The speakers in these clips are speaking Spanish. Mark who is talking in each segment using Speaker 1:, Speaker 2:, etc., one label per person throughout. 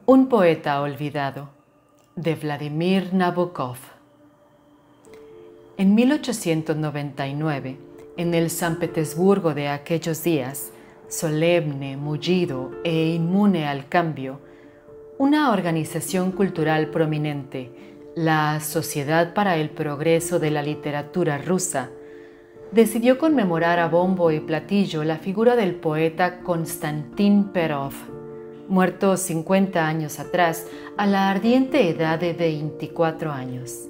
Speaker 1: Un poeta olvidado, de Vladimir Nabokov. En 1899, en el San Petersburgo de aquellos días, solemne, mullido e inmune al cambio, una organización cultural prominente, la Sociedad para el Progreso de la Literatura Rusa, decidió conmemorar a bombo y platillo la figura del poeta Konstantin Perov, muerto 50 años atrás a la ardiente edad de 24 años.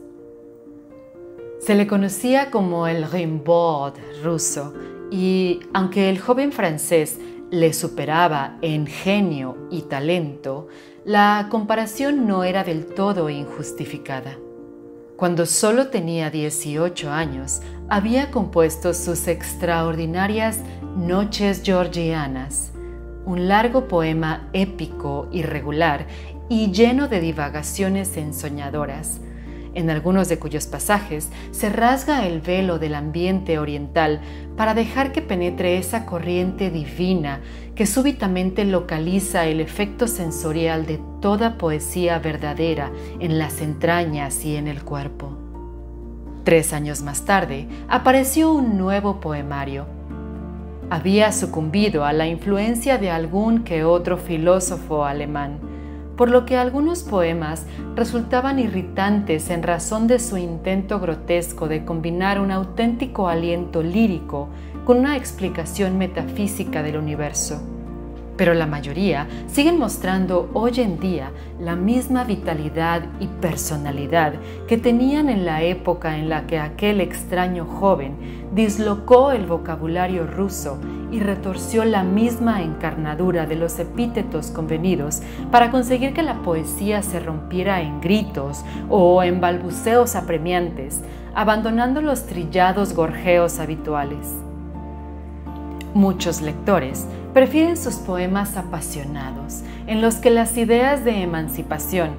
Speaker 1: Se le conocía como el Rimbaud ruso y, aunque el joven francés le superaba en genio y talento, la comparación no era del todo injustificada. Cuando solo tenía 18 años, había compuesto sus extraordinarias Noches Georgianas, un largo poema épico, irregular y lleno de divagaciones ensoñadoras, en algunos de cuyos pasajes se rasga el velo del ambiente oriental para dejar que penetre esa corriente divina que súbitamente localiza el efecto sensorial de toda poesía verdadera en las entrañas y en el cuerpo. 3 años más tarde apareció un nuevo poemario. Había sucumbido a la influencia de algún que otro filósofo alemán, por lo que algunos poemas resultaban irritantes en razón de su intento grotesco de combinar un auténtico aliento lírico con una explicación metafísica del universo. Pero la mayoría siguen mostrando hoy en día la misma vitalidad y personalidad que tenían en la época en la que aquel extraño joven dislocó el vocabulario ruso y retorció la misma encarnadura de los epítetos convenidos para conseguir que la poesía se rompiera en gritos o en balbuceos apremiantes, abandonando los trillados gorjeos habituales. Muchos lectores prefieren sus poemas apasionados, en los que las ideas de emancipación,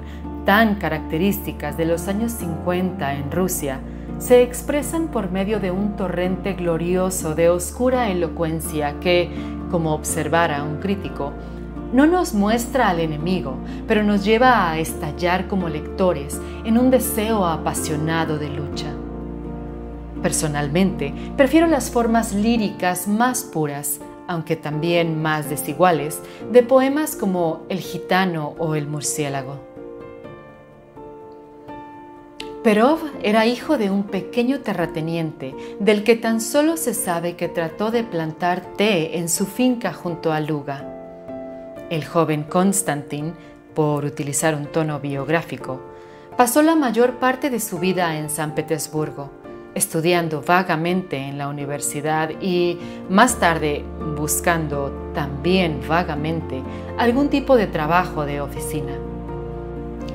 Speaker 1: tan características de los años 50 en Rusia, se expresan por medio de un torrente glorioso de oscura elocuencia que, como observara un crítico, no nos muestra al enemigo, pero nos lleva a estallar como lectores en un deseo apasionado de lucha. Personalmente, prefiero las formas líricas más puras, aunque también más desiguales, de poemas como El gitano o El murciélago. Perov era hijo de un pequeño terrateniente del que tan solo se sabe que trató de plantar té en su finca junto a Luga. El joven Konstantin, por utilizar un tono biográfico, pasó la mayor parte de su vida en San Petersburgo, estudiando vagamente en la universidad y, más tarde, buscando también vagamente algún tipo de trabajo de oficina.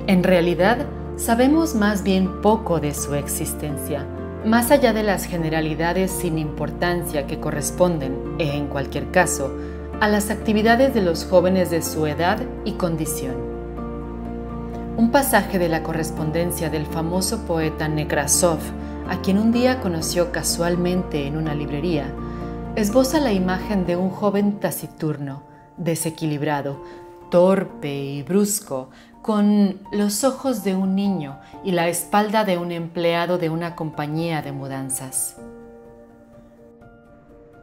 Speaker 1: En realidad, sabemos más bien poco de su existencia, más allá de las generalidades sin importancia que corresponden, en cualquier caso, a las actividades de los jóvenes de su edad y condición. Un pasaje de la correspondencia del famoso poeta Nekrasov, a quien un día conoció casualmente en una librería, esboza la imagen de un joven taciturno, desequilibrado, torpe y brusco, con los ojos de un niño y la espalda de un empleado de una compañía de mudanzas.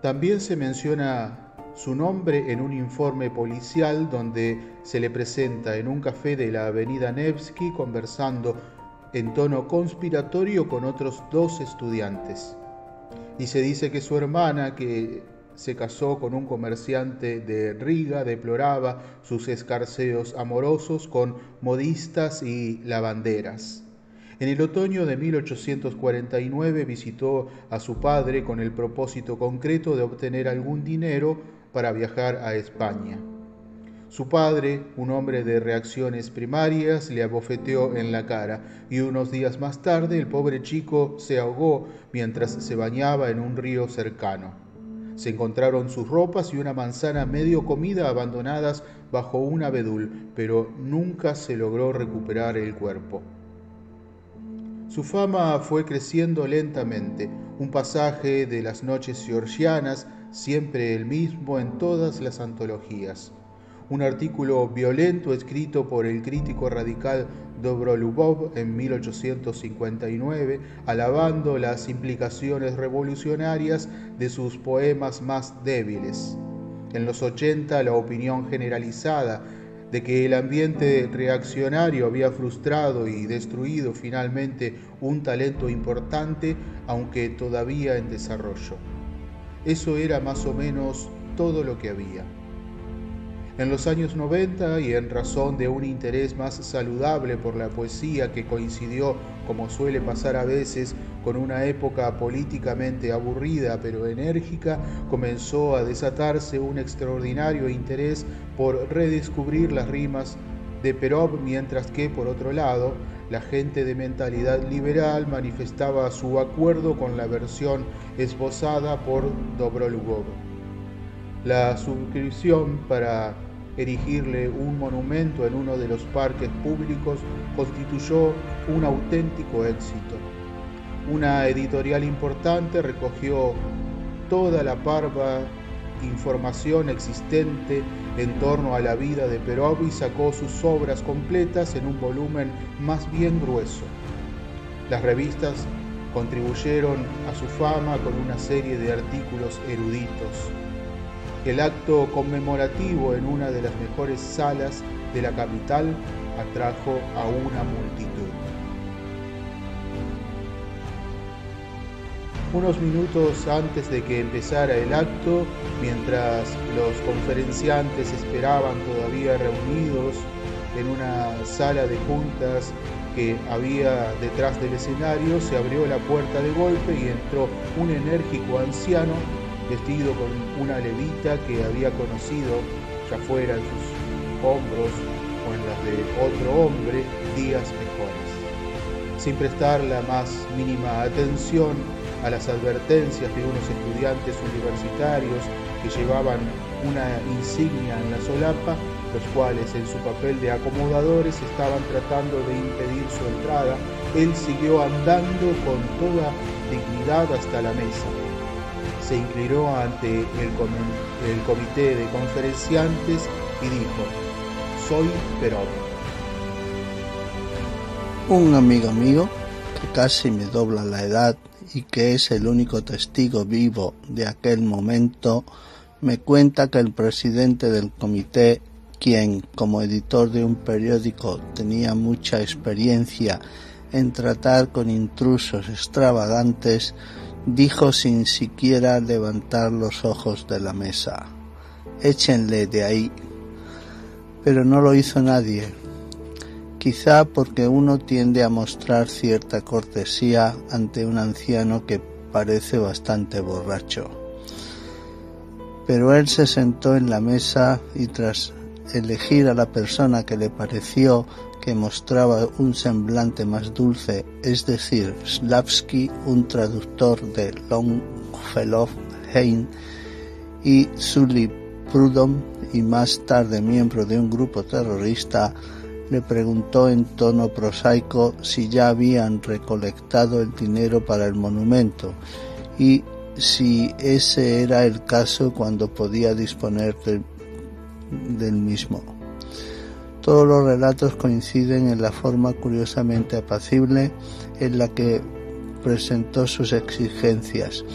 Speaker 2: También se menciona su nombre en un informe policial donde se le presenta en un café de la avenida Nevsky conversando en tono conspiratorio con otros 2 estudiantes. Y se dice que su hermana, que se casó con un comerciante de Riga, deploraba sus escarceos amorosos con modistas y lavanderas. En el otoño de 1849 visitó a su padre con el propósito concreto de obtener algún dinero para viajar a España. Su padre, un hombre de reacciones primarias, le abofeteó en la cara y unos días más tarde el pobre chico se ahogó mientras se bañaba en un río cercano. Se encontraron sus ropas y una manzana medio comida abandonadas bajo un abedul, pero nunca se logró recuperar el cuerpo. Su fama fue creciendo lentamente, un pasaje de las noches georgianas, siempre el mismo en todas las antologías. un artículo violento escrito por el crítico radical Dobrolubov en 1859, alabando las implicaciones revolucionarias de sus poemas más débiles. En los 80, la opinión generalizada de que el ambiente reaccionario había frustrado y destruido finalmente un talento importante, aunque todavía en desarrollo. Eso era más o menos todo lo que había. En los años 90, y en razón de un interés más saludable por la poesía que coincidió, como suele pasar a veces, con una época políticamente aburrida pero enérgica, comenzó a desatarse un extraordinario interés por redescubrir las rimas de Perov, mientras que, por otro lado, la gente de mentalidad liberal manifestaba su acuerdo con la versión esbozada por Dobrolubov. La suscripción para erigirle un monumento en uno de los parques públicos constituyó un auténtico éxito. Una editorial importante recogió toda la parva información existente en torno a la vida de Perov y sacó sus obras completas en un volumen más bien grueso. Las revistas contribuyeron a su fama con una serie de artículos eruditos. El acto conmemorativo en una de las mejores salas de la capital atrajo a una multitud. Unos minutos antes de que empezara el acto, mientras los conferenciantes esperaban todavía reunidos en una sala de juntas que había detrás del escenario, se abrió la puerta de golpe y entró un enérgico anciano vestido con una levita que había conocido, ya fuera en sus hombros o en las de otro hombre, días mejores. Sin prestar la más mínima atención a las advertencias de unos estudiantes universitarios que llevaban una insignia en la solapa, los cuales en su papel de acomodadores estaban tratando de impedir su entrada, él siguió andando con toda dignidad hasta la mesa. Se inclinó ante el comité de conferenciantes y dijo: «Soy Perov».
Speaker 3: Un amigo mío, que casi me dobla la edad y que es el único testigo vivo de aquel momento, me cuenta que el presidente del comité, quien como editor de un periódico tenía mucha experiencia en tratar con intrusos extravagantes, dijo sin siquiera levantar los ojos de la mesa: «Échenle de ahí». Pero no lo hizo nadie, quizá porque uno tiende a mostrar cierta cortesía ante un anciano que parece bastante borracho. Pero él se sentó en la mesa y tras elegir a la persona que le pareció que mostraba un semblante más dulce, es decir, Slavsky, un traductor de Longfellow, Heine y Sully Prudhomme, y más tarde miembro de un grupo terrorista, le preguntó en tono prosaico si ya habían recolectado el dinero para el monumento y si ese era el caso, cuando podía disponer del mismo. Todos los relatos coinciden en la forma curiosamente apacible en la que presentó sus exigencias.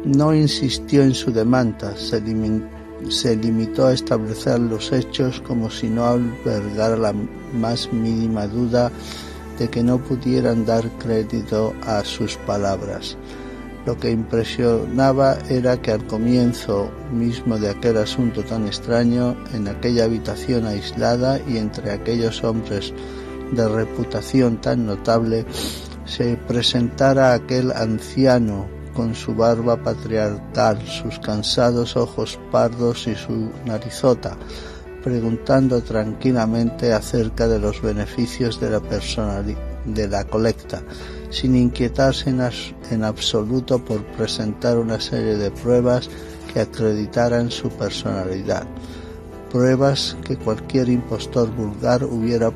Speaker 3: No insistió en su demanda, se limitó a establecer los hechos como si no albergara la más mínima duda de que no pudieran dar crédito a sus palabras. Lo que impresionaba era que al comienzo mismo de aquel asunto tan extraño, en aquella habitación aislada y entre aquellos hombres de reputación tan notable, se presentara aquel anciano con su barba patriarcal, sus cansados ojos pardos y su narizota, preguntando tranquilamente acerca de los beneficios de la colecta, sin inquietarse en absoluto por presentar una serie de pruebas que acreditaran su personalidad, pruebas que cualquier impostor vulgar hubiera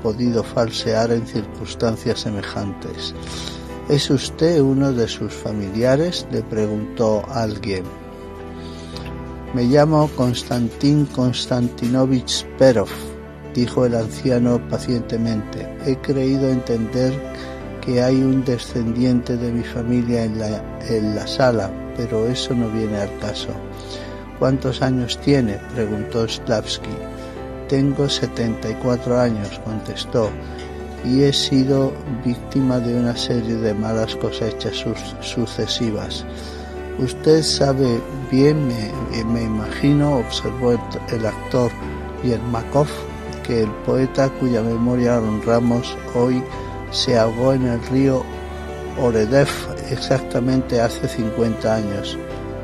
Speaker 3: podido falsear en circunstancias semejantes. ¿Es usted uno de sus familiares?, le preguntó alguien. Me llamo Konstantin Konstantinovich Perov, dijo el anciano pacientemente. He creído entender que hay un descendiente de mi familia en la sala, pero eso no viene al caso. ¿Cuántos años tiene?, preguntó Slavsky. Tengo 74 años, contestó, y he sido víctima de una serie de malas cosechas sucesivas. Usted sabe bien, me imagino, observó el actor Yermakov, que el poeta cuya memoria honramos hoy se ahogó en el río Oredev exactamente hace 50 años.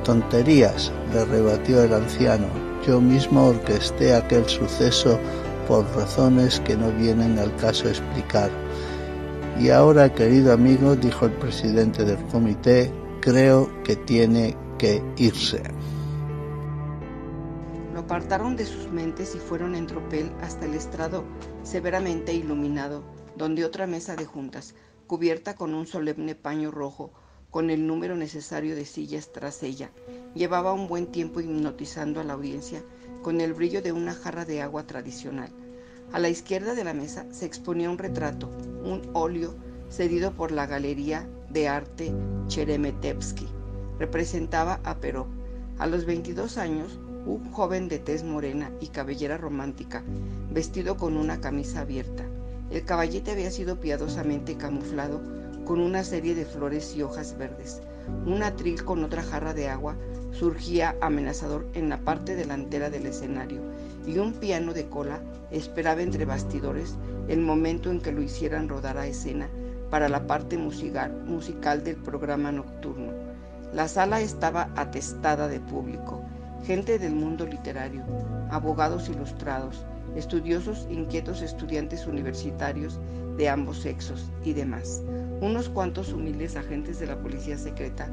Speaker 3: Tonterías, le rebatió el anciano. Yo mismo orquesté aquel suceso por razones que no vienen al caso explicar. Y ahora, querido amigo, dijo el presidente del comité, creo que tiene que irse.
Speaker 4: Lo apartaron de sus mentes y fueron en tropel hasta el estrado severamente iluminado, donde otra mesa de juntas, cubierta con un solemne paño rojo, con el número necesario de sillas tras ella, llevaba un buen tiempo hipnotizando a la audiencia con el brillo de una jarra de agua tradicional. A la izquierda de la mesa se exponía un retrato, un óleo cedido por la Galería de Arte Cheremetevsky. Representaba a Perov. A los 22 años, un joven de tez morena y cabellera romántica, vestido con una camisa abierta. El caballete había sido piadosamente camuflado con una serie de flores y hojas verdes. Un atril con otra jarra de agua surgía amenazador en la parte delantera del escenario, y un piano de cola esperaba entre bastidores el momento en que lo hicieran rodar a escena para la parte musical del programa nocturno. La sala estaba atestada de público, gente del mundo literario, abogados ilustrados, estudiosos, inquietos estudiantes universitarios de ambos sexos y demás. Unos cuantos humildes agentes de la policía secreta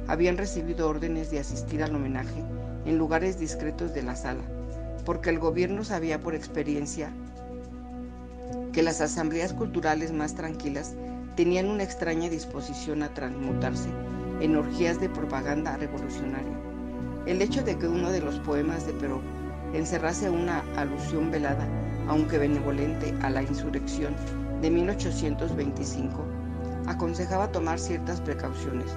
Speaker 4: habían recibido órdenes de asistir al homenaje en lugares discretos de la sala, porque el gobierno sabía por experiencia que las asambleas culturales más tranquilas tenían una extraña disposición a transmutarse en orgías de propaganda revolucionaria. El hecho de que uno de los poemas de Perov encerrase una alusión velada, aunque benevolente, a la insurrección de 1825, aconsejaba tomar ciertas precauciones.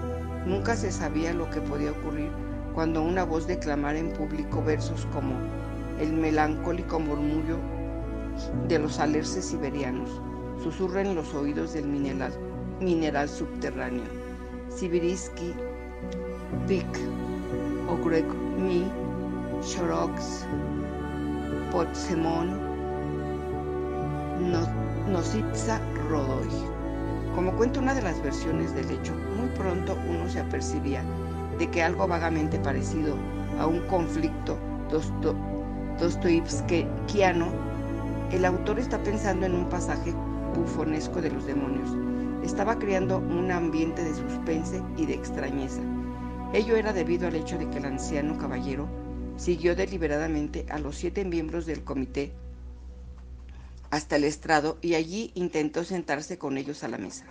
Speaker 4: Nunca se sabía lo que podía ocurrir cuando una voz declamara en público versos como el melancólico murmullo de los alerces siberianos susurra en los oídos del mineral subterráneo. Sibirisky, Pik, Ogrek Mi, Shoroks, Potsemon, Nositsa Rodoy. Como cuenta una de las versiones del hecho, muy pronto uno se apercibía de que algo vagamente parecido a un conflicto dostoyevskiano, el autor está pensando en un pasaje bufonesco de los demonios. Estaba creando un ambiente de suspense y de extrañeza. Ello era debido al hecho de que el anciano caballero siguió deliberadamente a los 7 miembros del comité hasta el estrado y allí intentó sentarse con ellos a la mesa.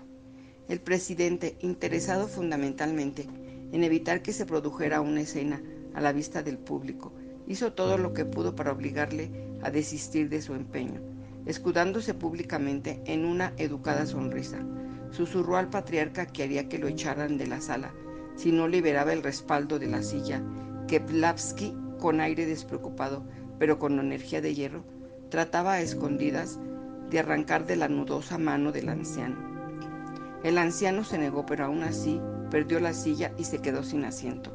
Speaker 4: El presidente, interesado fundamentalmente en evitar que se produjera una escena a la vista del público, hizo todo lo que pudo para obligarle a desistir de su empeño. Escudándose públicamente en una educada sonrisa, susurró al patriarca que haría que lo echaran de la sala si no liberaba el respaldo de la silla, que Slavsky, con aire despreocupado, pero con energía de hierro, trataba a escondidas de arrancar de la nudosa mano del anciano. El anciano se negó, pero aún así perdió la silla y se quedó sin asiento.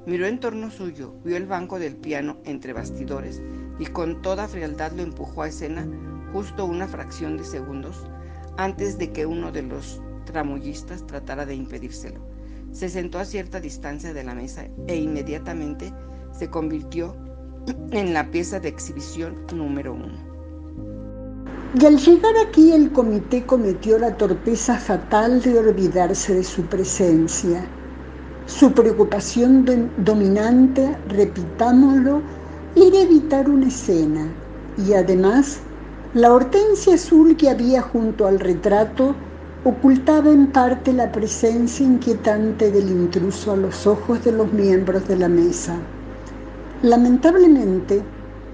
Speaker 4: Miró en torno suyo, vio el banco del piano entre bastidores y con toda frialdad lo empujó a escena justo una fracción de segundos antes de que uno de los tramoyistas tratara de impedírselo. Se sentó a cierta distancia de la mesa e inmediatamente se convirtió en la pieza de exhibición número 1.
Speaker 5: Y al llegar aquí el comité cometió la torpeza fatal de olvidarse de su presencia. Su preocupación dominante, repitámoslo, era evitar una escena, y además la hortensia azul que había junto al retrato ocultaba en parte la presencia inquietante del intruso a los ojos de los miembros de la mesa. Lamentablemente,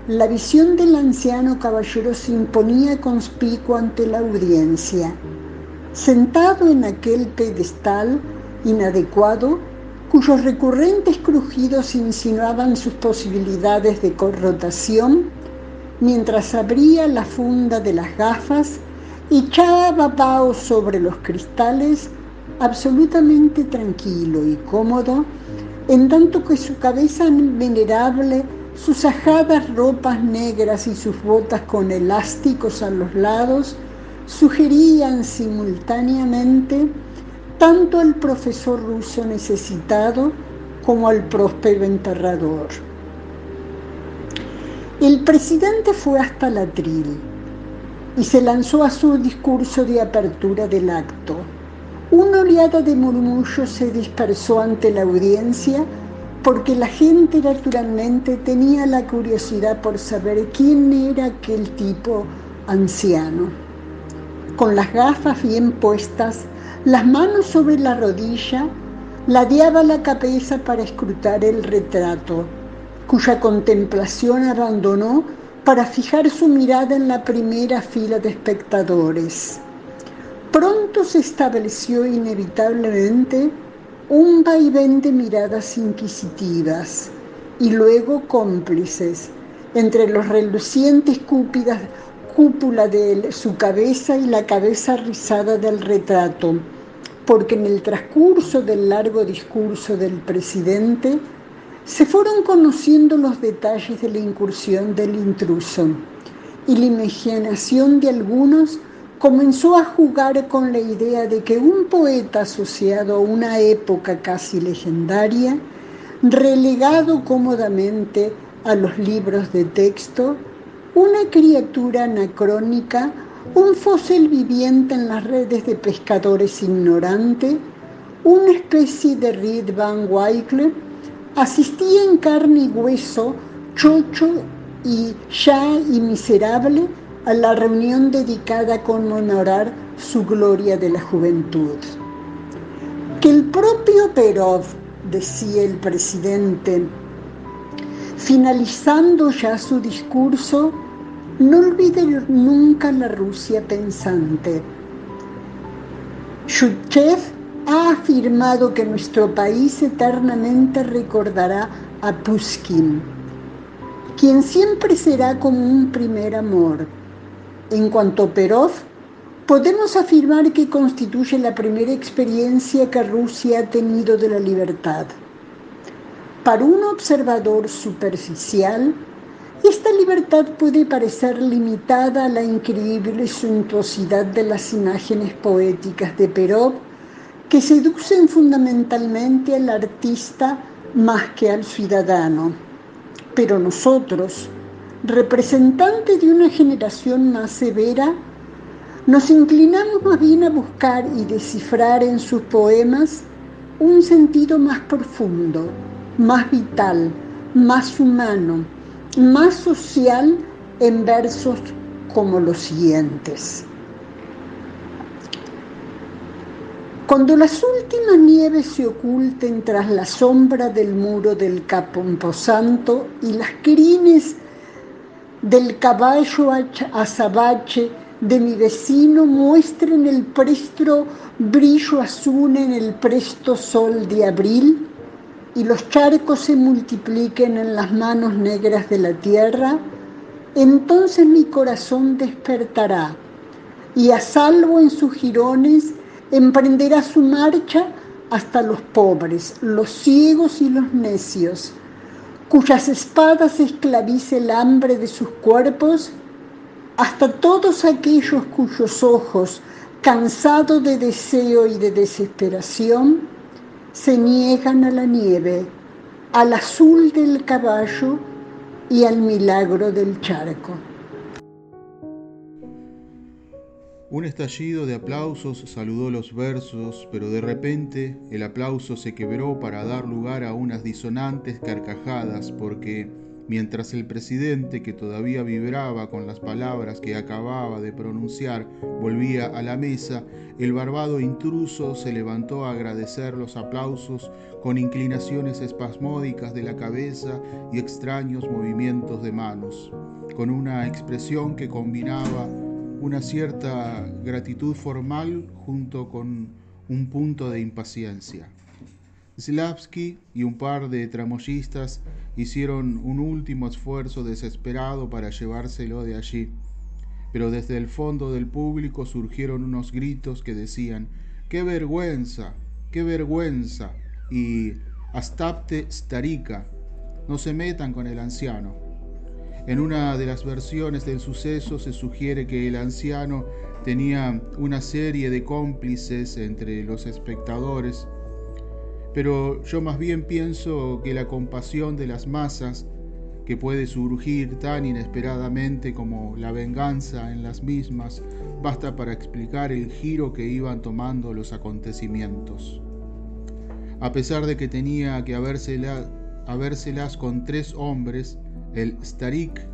Speaker 5: la visión del anciano caballero se imponía conspicuo ante la audiencia. Sentado en aquel pedestal inadecuado, cuyos recurrentes crujidos insinuaban sus posibilidades de rotación, mientras abría la funda de las gafas y echaba vaho sobre los cristales, absolutamente tranquilo y cómodo, en tanto que su cabeza venerable, sus ajadas ropas negras y sus botas con elásticos a los lados sugerían simultáneamente tanto al profesor ruso necesitado como al próspero enterrador. El presidente fue hasta el atril y se lanzó a su discurso de apertura del acto. Una oleada de murmullos se dispersó ante la audiencia porque la gente naturalmente tenía la curiosidad por saber quién era aquel tipo anciano. Con las gafas bien puestas, las manos sobre la rodilla, ladeaba la cabeza para escrutar el retrato, cuya contemplación abandonó para fijar su mirada en la primera fila de espectadores. Pronto se estableció inevitablemente un vaivén de miradas inquisitivas y luego cómplices entre los relucientes cúpula de su cabeza y la cabeza rizada del retrato, porque en el transcurso del largo discurso del presidente se fueron conociendo los detalles de la incursión del intruso, y la imaginación de algunos comenzó a jugar con la idea de que un poeta asociado a una época casi legendaria, relegado cómodamente a los libros de texto, una criatura anacrónica, un fósil viviente en las redes de pescadores ignorantes, una especie de Rip Van Winkle, asistía en carne y hueso, chocho y ya y miserable, a la reunión dedicada a conmemorar su gloria de la juventud. Que el propio Perov, decía el presidente, finalizando ya su discurso, no olvide nunca la Rusia pensante. Shchusev ha afirmado que nuestro país eternamente recordará a Pushkin, quien siempre será como un primer amor. En cuanto a Perov, podemos afirmar que constituye la primera experiencia que Rusia ha tenido de la libertad. Para un observador superficial, esta libertad puede parecer limitada a la increíble suntuosidad de las imágenes poéticas de Perov, que seducen fundamentalmente al artista más que al ciudadano. Pero nosotros, representantes de una generación más severa, nos inclinamos más bien a buscar y descifrar en sus poemas un sentido más profundo, más vital, más humano, más social en versos como los siguientes. Cuando las últimas nieves se oculten tras la sombra del muro del Camposanto y las crines del caballo azabache de mi vecino muestren el presto brillo azul en el presto sol de abril y los charcos se multipliquen en las manos negras de la tierra, entonces mi corazón despertará y a salvo en sus jirones emprenderá su marcha hasta los pobres, los ciegos y los necios, cuyas espadas esclavice el hambre de sus cuerpos, hasta todos aquellos cuyos ojos, cansados de deseo y de desesperación, se niegan a la nieve, al azul del caballo y al milagro del charco.
Speaker 2: Un estallido de aplausos saludó los versos, pero de repente el aplauso se quebró para dar lugar a unas disonantes carcajadas, porque Mientras el presidente, que todavía vibraba con las palabras que acababa de pronunciar, volvía a la mesa, el barbado intruso se levantó a agradecer los aplausos con inclinaciones espasmódicas de la cabeza y extraños movimientos de manos, con una expresión que combinaba una cierta gratitud formal junto con un punto de impaciencia. Slavsky y un par de tramoyistas hicieron un último esfuerzo desesperado para llevárselo de allí, pero desde el fondo del público surgieron unos gritos que decían ¡qué vergüenza! ¡Qué vergüenza! Y «Astapte starika», no se metan con el anciano. En una de las versiones del suceso se sugiere que el anciano tenía una serie de cómplices entre los espectadores, pero yo más bien pienso que la compasión de las masas, que puede surgir tan inesperadamente como la venganza en las mismas, basta para explicar el giro que iban tomando los acontecimientos. A pesar de que tenía que habérselas con 3 hombres, el Starik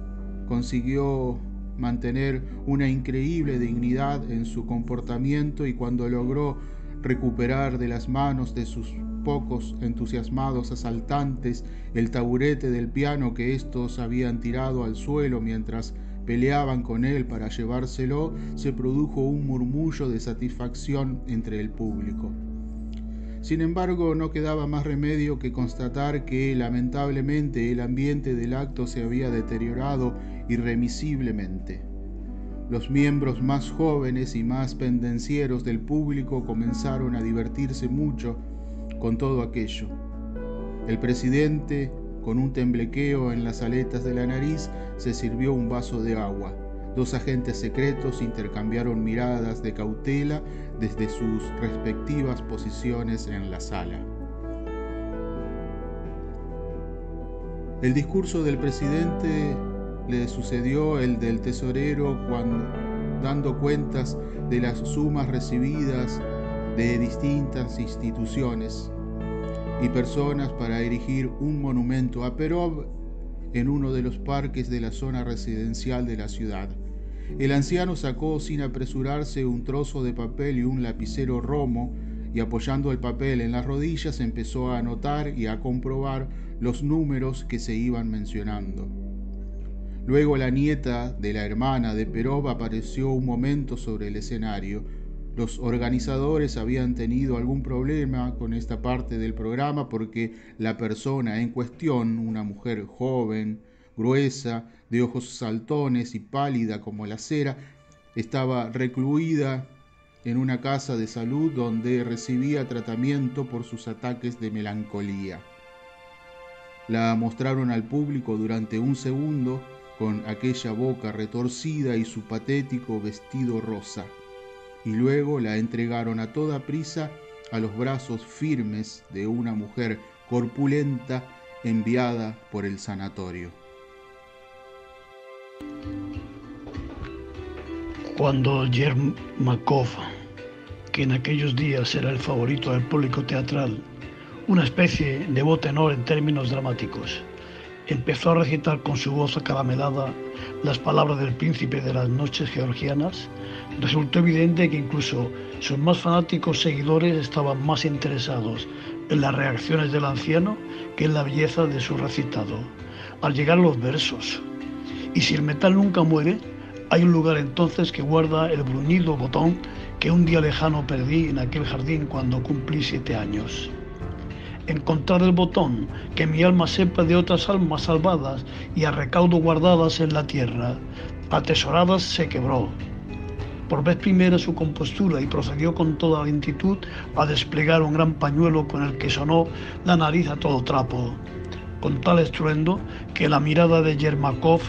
Speaker 2: consiguió mantener una increíble dignidad en su comportamiento, y cuando logró recuperar de las manos de sus pocos entusiasmados asaltantes el taburete del piano que éstos habían tirado al suelo mientras peleaban con él para llevárselo, se produjo un murmullo de satisfacción entre el público. Sin embargo, no quedaba más remedio que constatar que, lamentablemente, el ambiente del acto se había deteriorado irremisiblemente. Los miembros más jóvenes y más pendencieros del público comenzaron a divertirse mucho con todo aquello. El presidente, con un temblequeo en las aletas de la nariz, se sirvió un vaso de agua. 2 agentes secretos intercambiaron miradas de cautela desde sus respectivas posiciones en la sala. El discurso del presidente le sucedió el del tesorero dando cuentas de las sumas recibidas de distintas instituciones y personas para erigir un monumento a Perov en uno de los parques de la zona residencial de la ciudad. El anciano sacó sin apresurarse un trozo de papel y un lapicero romo, y apoyando el papel en las rodillas empezó a anotar y a comprobar los números que se iban mencionando. Luego la nieta de la hermana de Perov apareció un momento sobre el escenario. Los organizadores habían tenido algún problema con esta parte del programa porque la persona en cuestión, una mujer joven, gruesa, de ojos saltones y pálida como la cera, estaba recluida en una casa de salud donde recibía tratamiento por sus ataques de melancolía. La mostraron al público durante un segundo con aquella boca retorcida y su patético vestido rosa, y luego la entregaron a toda prisa a los brazos firmes de una mujer corpulenta enviada por el sanatorio.
Speaker 6: Cuando Yermakov, que en aquellos días era el favorito del público teatral, una especie de voz tenor en términos dramáticos, empezó a recitar con su voz acaramelada las palabras del príncipe de las noches georgianas, resultó evidente que incluso sus más fanáticos seguidores estaban más interesados en las reacciones del anciano que en la belleza de su recitado. Al llegar los versos: y si el metal nunca muere, hay un lugar entonces que guarda el bruñido botón que un día lejano perdí en aquel jardín cuando cumplí 7 años. Encontrar el botón, que mi alma sepa de otras almas salvadas y a recaudo guardadas en la tierra, atesoradas, se quebró. Por vez primera su compostura, y procedió con toda lentitud a desplegar un gran pañuelo con el que sonó la nariz a todo trapo, con tal estruendo que la mirada de Yermakov,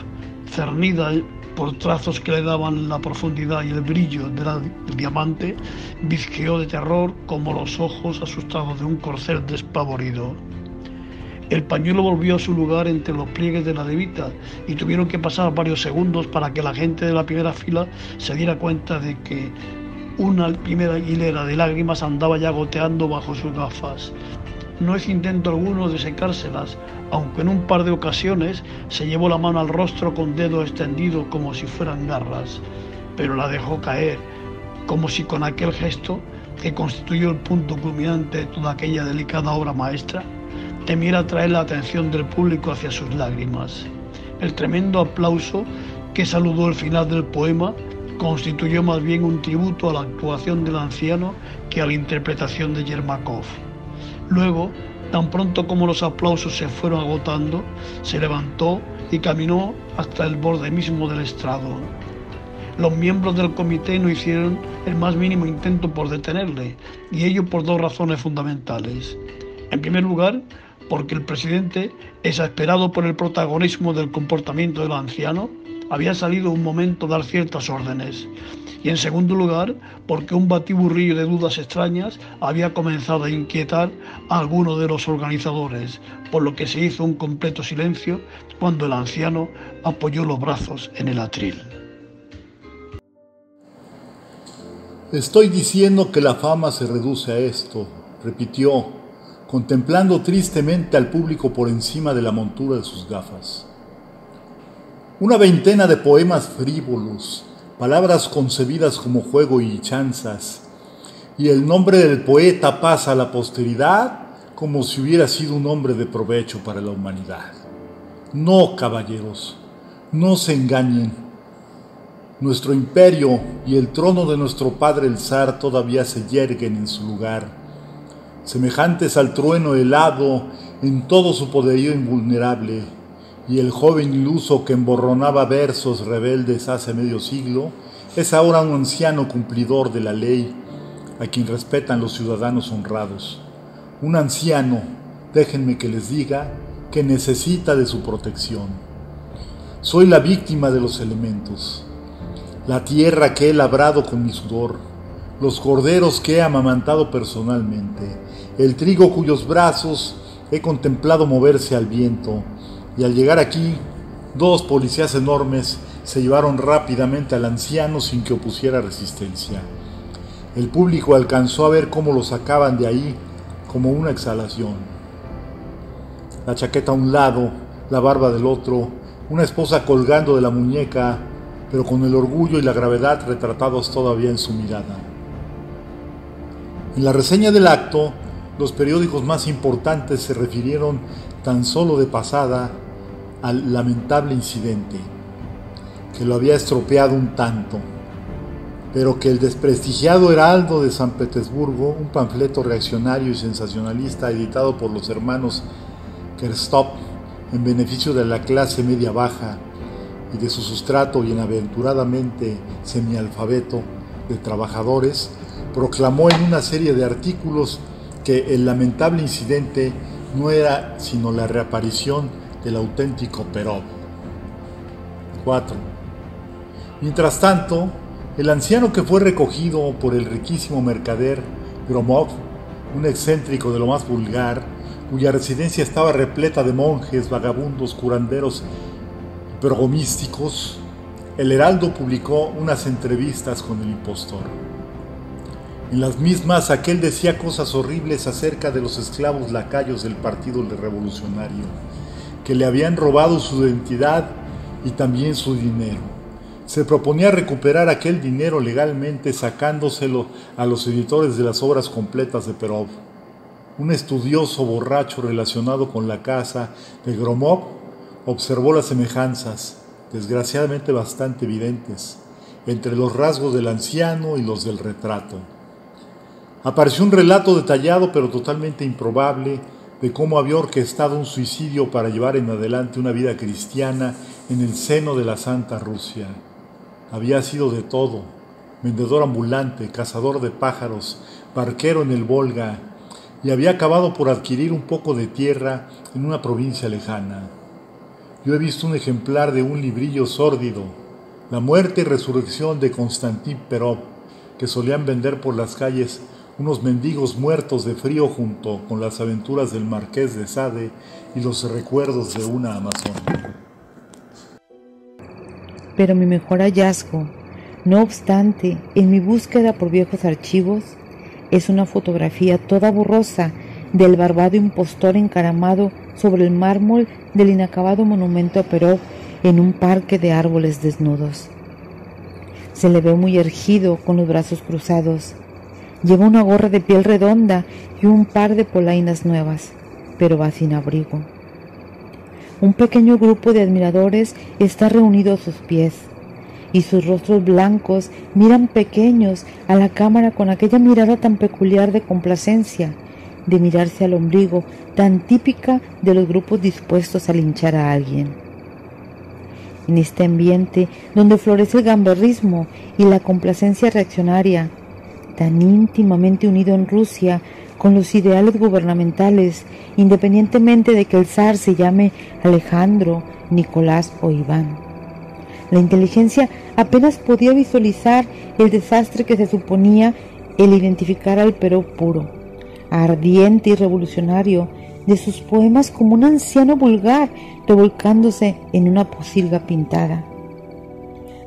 Speaker 6: cernida por trazos que le daban la profundidad y el brillo del diamante, bizqueó de terror como los ojos asustados de un corcel despavorido. El pañuelo volvió a su lugar entre los pliegues de la levita y tuvieron que pasar varios segundos para que la gente de la primera fila se diera cuenta de que una primera hilera de lágrimas andaba ya goteando bajo sus gafas. no hizo intento alguno de secárselas, aunque en un par de ocasiones se llevó la mano al rostro con dedo extendido como si fueran garras, pero la dejó caer, como si con aquel gesto, que constituyó el punto culminante de toda aquella delicada obra maestra, temiera atraer la atención del público hacia sus lágrimas. El tremendo aplauso que saludó el final del poema constituyó más bien un tributo a la actuación del anciano que a la interpretación de Yermakov. Luego, tan pronto como los aplausos se fueron agotando, se levantó y caminó hasta el borde mismo del estrado. Los miembros del comité no hicieron el más mínimo intento por detenerle, y ello por dos razones fundamentales. En primer lugar, porque el presidente, exasperado por el protagonismo del comportamiento del anciano, había salido un momento a dar ciertas órdenes, y en segundo lugar, porque un batiburrillo de dudas extrañas había comenzado a inquietar a alguno de los organizadores, por lo que se hizo un completo silencio cuando el anciano apoyó los brazos en el atril.
Speaker 7: Estoy diciendo que la fama se reduce a esto, repitió, contemplando tristemente al público por encima de la montura de sus gafas. Una veintena de poemas frívolos, palabras concebidas como juego y chanzas, y el nombre del poeta pasa a la posteridad como si hubiera sido un hombre de provecho para la humanidad. No, caballeros, no se engañen. Nuestro imperio y el trono de nuestro padre el zar todavía se yerguen en su lugar, semejantes al trueno helado en todo su poderío invulnerable, y el joven iluso que emborronaba versos rebeldes hace medio siglo es ahora un anciano cumplidor de la ley, a quien respetan los ciudadanos honrados. Un anciano, déjenme que les diga, que necesita de su protección. Soy la víctima de los elementos, la tierra que he labrado con mi sudor, los corderos que he amamantado personalmente, el trigo cuyos brazos he contemplado moverse al viento, y al llegar aquí, dos policías enormes se llevaron rápidamente al anciano sin que opusiera resistencia. El público alcanzó a ver cómo lo sacaban de ahí como una exhalación. La chaqueta a un lado, la barba del otro, una esposa colgando de la muñeca, pero con el orgullo y la gravedad retratados todavía en su mirada. En la reseña del acto, los periódicos más importantes se refirieron tan solo de pasada al lamentable incidente, que lo había estropeado un tanto, pero que el desprestigiado Heraldo de San Petersburgo, un panfleto reaccionario y sensacionalista editado por los hermanos Kerstov en beneficio de la clase media baja y de su sustrato bienaventuradamente semialfabeto de trabajadores, proclamó en una serie de artículos que el lamentable incidente no era sino la reaparición del auténtico Perov. 4. Mientras tanto, el anciano que fue recogido por el riquísimo mercader Gromov, un excéntrico de lo más vulgar, cuya residencia estaba repleta de monjes, vagabundos, curanderos y pergomísticos, el Heraldo publicó unas entrevistas con el impostor. En las mismas, aquel decía cosas horribles acerca de los esclavos lacayos del Partido Revolucionario, que le habían robado su identidad y también su dinero. Se proponía recuperar aquel dinero legalmente sacándoselo a los editores de las obras completas de Perov. Un estudioso borracho relacionado con la casa de Gromov observó las semejanzas, desgraciadamente bastante evidentes, entre los rasgos del anciano y los del retrato. Apareció un relato detallado pero totalmente improbable de cómo había orquestado un suicidio para llevar en adelante una vida cristiana en el seno de la Santa Rusia. Había sido de todo: vendedor ambulante, cazador de pájaros, barquero en el Volga, y había acabado por adquirir un poco de tierra en una provincia lejana. Yo he visto un ejemplar de un librillo sórdido, La muerte y resurrección de Konstantin Perov, que solían vender por las calles unos mendigos muertos de frío junto con las aventuras del Marqués de Sade y los recuerdos de una amazona.
Speaker 8: Pero mi mejor hallazgo, no obstante, en mi búsqueda por viejos archivos, es una fotografía toda borrosa del barbado impostor encaramado sobre el mármol del inacabado monumento a Perov en un parque de árboles desnudos. Se le ve muy erguido, con los brazos cruzados. Lleva una gorra de piel redonda y un par de polainas nuevas, pero va sin abrigo. Un pequeño grupo de admiradores está reunido a sus pies, y sus rostros blancos miran pequeños a la cámara con aquella mirada tan peculiar de complacencia, de mirarse al ombligo, tan típica de los grupos dispuestos a linchar a alguien. En este ambiente donde florece el gamberrismo y la complacencia reaccionaria, tan íntimamente unido en Rusia con los ideales gubernamentales, independientemente de que el zar se llame Alejandro, Nicolás o Iván. La inteligencia apenas podía visualizar el desastre que se suponía el identificar al Perov puro, ardiente y revolucionario, de sus poemas como un anciano vulgar revolcándose en una pocilga pintada.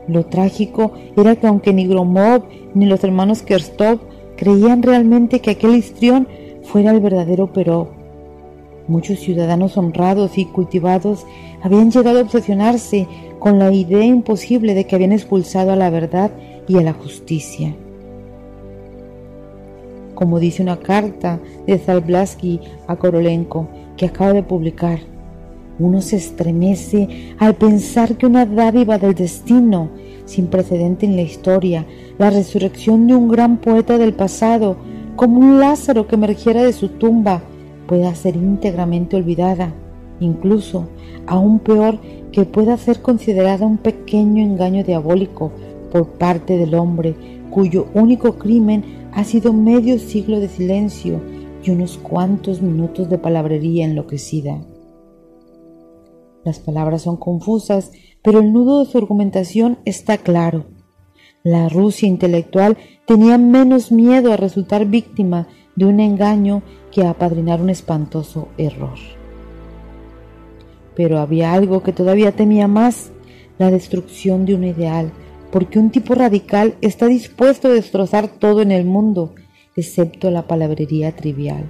Speaker 8: Lo trágico era que aunque ni Gromov ni los hermanos Kerstov creían realmente que aquel histrión fuera el verdadero Perov, muchos ciudadanos honrados y cultivados habían llegado a obsesionarse con la idea imposible de que habían expulsado a la verdad y a la justicia. Como dice una carta de Zablatsky a Korolenko que acaba de publicar, uno se estremece al pensar que una dádiva del destino, sin precedente en la historia, la resurrección de un gran poeta del pasado, como un Lázaro que emergiera de su tumba, pueda ser íntegramente olvidada, incluso, aún peor, que pueda ser considerada un pequeño engaño diabólico por parte del hombre, cuyo único crimen ha sido medio siglo de silencio y unos cuantos minutos de palabrería enloquecida. Las palabras son confusas, pero el nudo de su argumentación está claro. La Rusia intelectual tenía menos miedo a resultar víctima de un engaño que a apadrinar un espantoso error. Pero había algo que todavía temía más, la destrucción de un ideal, porque un tipo radical está dispuesto a destrozar todo en el mundo, excepto la palabrería trivial,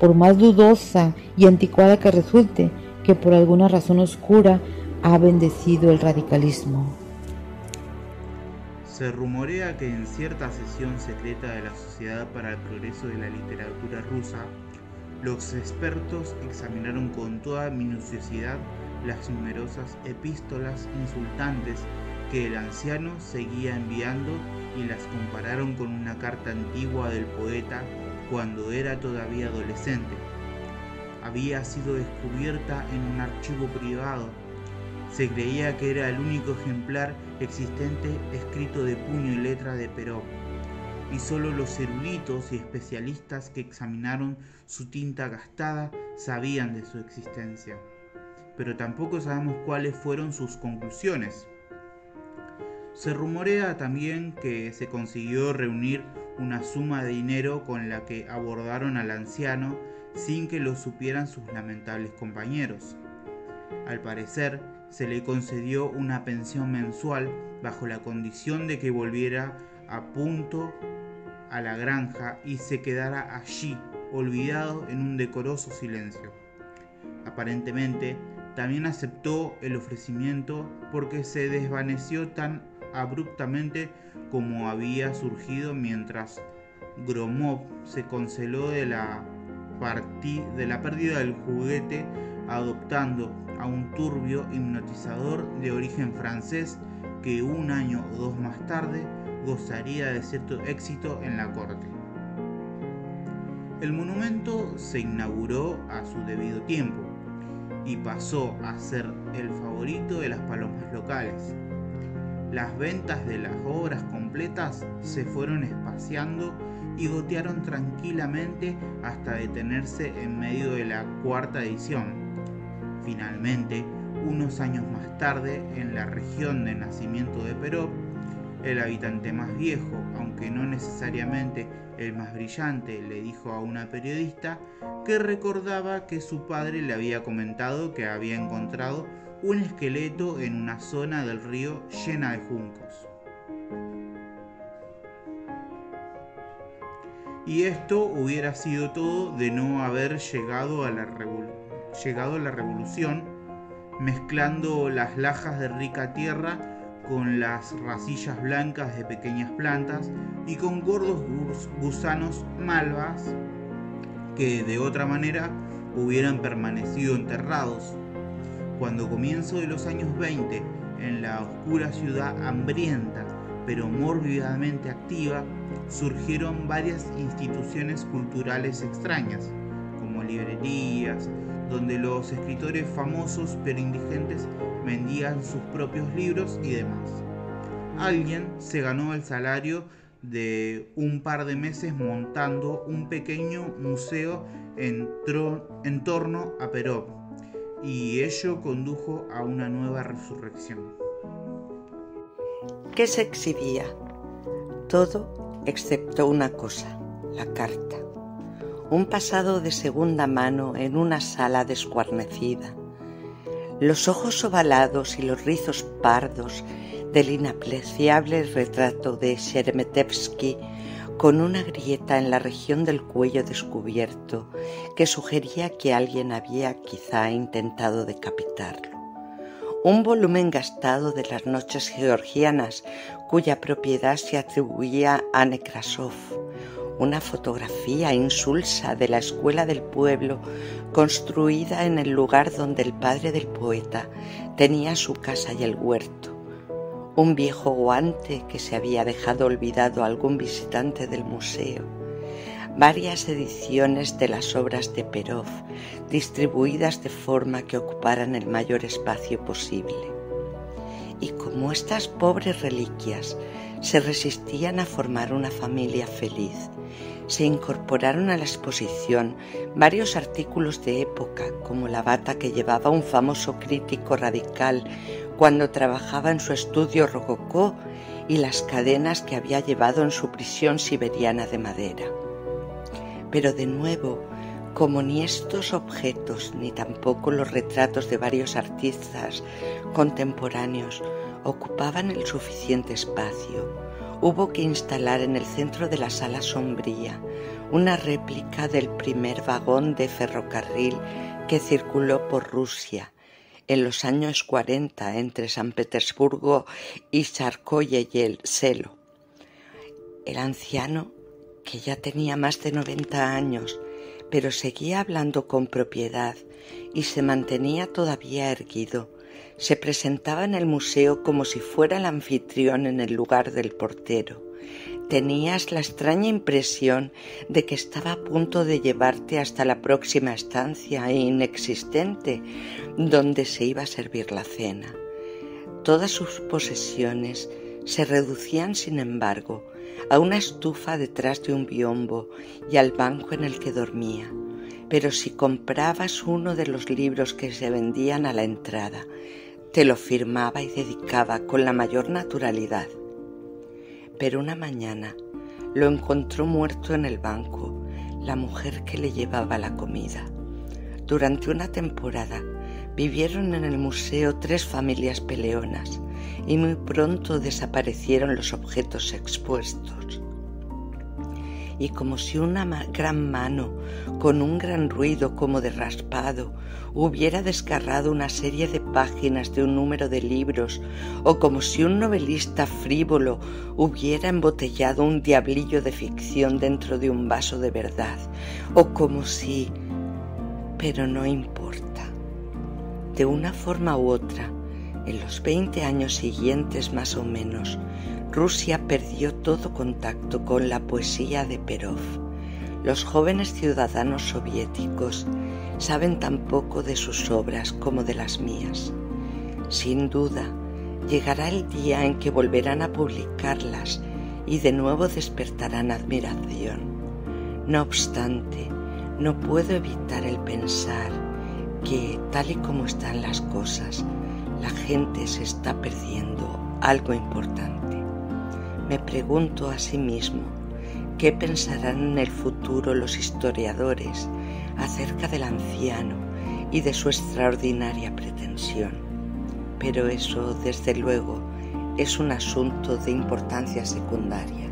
Speaker 8: por más dudosa y anticuada que resulte, que por alguna razón oscura ha bendecido el radicalismo.
Speaker 2: Se rumorea que en cierta sesión secreta de la Sociedad para el Progreso de la Literatura Rusa, los expertos examinaron con toda minuciosidad las numerosas epístolas insultantes que el anciano seguía enviando y las compararon con una carta antigua del poeta cuando era todavía adolescente. Había sido descubierta en un archivo privado. Se creía que era el único ejemplar existente escrito de puño y letra de Perov, y solo los eruditos y especialistas que examinaron su tinta gastada sabían de su existencia. Pero tampoco sabemos cuáles fueron sus conclusiones. Se rumorea también que se consiguió reunir una suma de dinero con la que abordaron al anciano sin que lo supieran sus lamentables compañeros. Al parecer, se le concedió una pensión mensual bajo la condición de que volviera a punto a la granja y se quedara allí, olvidado en un decoroso silencio. Aparentemente, también aceptó el ofrecimiento porque se desvaneció tan abruptamente como había surgido mientras Gromov se consoló de la pérdida del juguete, adoptando a un turbio hipnotizador de origen francés que un año o dos más tarde gozaría de cierto éxito en la corte. El monumento se inauguró a su debido tiempo y pasó a ser el favorito de las palomas locales. Las ventas de las obras completas se fueron espaciando y gotearon tranquilamente hasta detenerse en medio de la cuarta edición. Finalmente, unos años más tarde, en la región de nacimiento de Perov, el habitante más viejo, aunque no necesariamente el más brillante, le dijo a una periodista que recordaba que su padre le había comentado que había encontrado un esqueleto en una zona del río llena de juncos.
Speaker 9: y esto hubiera sido todo de no haber llegado a la revolución, mezclando las lajas de rica tierra con las racillas blancas de pequeñas plantas y con gordos gusanos malvas que de otra manera hubieran permanecido enterrados. Cuando comienzo de los años 20, en la oscura ciudad hambrienta pero mórbidamente activa, surgieron varias instituciones culturales extrañas, como librerías, donde los escritores famosos pero indigentes vendían sus propios libros y demás. Alguien se ganó el salario de un par de meses montando un pequeño museo en torno a Perov, y ello condujo a una nueva resurrección.
Speaker 10: ¿Qué se exhibía? Todo excepto una cosa, la carta. Un pasado de segunda mano en una sala desguarnecida. Los ojos ovalados y los rizos pardos del inapreciable retrato de Sheremetevsky, con una grieta en la región del cuello descubierto que sugería que alguien había quizá intentado decapitarlo. Un volumen gastado de las noches georgianas cuya propiedad se atribuía a Nekrasov. Una fotografía insulsa de la escuela del pueblo construida en el lugar donde el padre del poeta tenía su casa y el huerto. Un viejo guante que se había dejado olvidado a algún visitante del museo. Varias ediciones de las obras de Perov, distribuidas de forma que ocuparan el mayor espacio posible. Y como estas pobres reliquias se resistían a formar una familia feliz, se incorporaron a la exposición varios artículos de época, como la bata que llevaba un famoso crítico radical cuando trabajaba en su estudio rococó y las cadenas que había llevado en su prisión siberiana de madera. Pero de nuevo, como ni estos objetos ni tampoco los retratos de varios artistas contemporáneos ocupaban el suficiente espacio, hubo que instalar en el centro de la sala sombría una réplica del primer vagón de ferrocarril que circuló por Rusia en los años 40 entre San Petersburgo y Tsarskoye Selo. El anciano, que ya tenía más de 90 años, pero seguía hablando con propiedad y se mantenía todavía erguido, se presentaba en el museo como si fuera el anfitrión en el lugar del portero. Tenías la extraña impresión de que estaba a punto de llevarte hasta la próxima estancia inexistente, donde se iba a servir la cena. Todas sus posesiones se reducían, sin embargo, a una estufa detrás de un biombo y al banco en el que dormía. Pero si comprabas uno de los libros que se vendían a la entrada, te lo firmaba y dedicaba con la mayor naturalidad. Pero una mañana lo encontró muerto en el banco, la mujer que le llevaba la comida. Durante una temporada vivieron en el museo 3 familias peleonas y muy pronto desaparecieron los objetos expuestos. Y como si una gran mano, con un gran ruido como de raspado, hubiera desgarrado una serie de páginas de un número de libros, o como si un novelista frívolo hubiera embotellado un diablillo de ficción dentro de un vaso de verdad, o como si... Pero no importa. De una forma u otra, en los 20 años siguientes más o menos, Rusia perdió todo contacto con la poesía de Perov. Los jóvenes ciudadanos soviéticos saben tan poco de sus obras como de las mías. Sin duda, llegará el día en que volverán a publicarlas y de nuevo despertarán admiración. No obstante, no puedo evitar el pensar que, tal y como están las cosas, la gente se está perdiendo algo importante. Me pregunto a sí mismo qué pensarán en el futuro los historiadores acerca del anciano y de su extraordinaria pretensión. Pero eso, desde luego, es un asunto de importancia secundaria.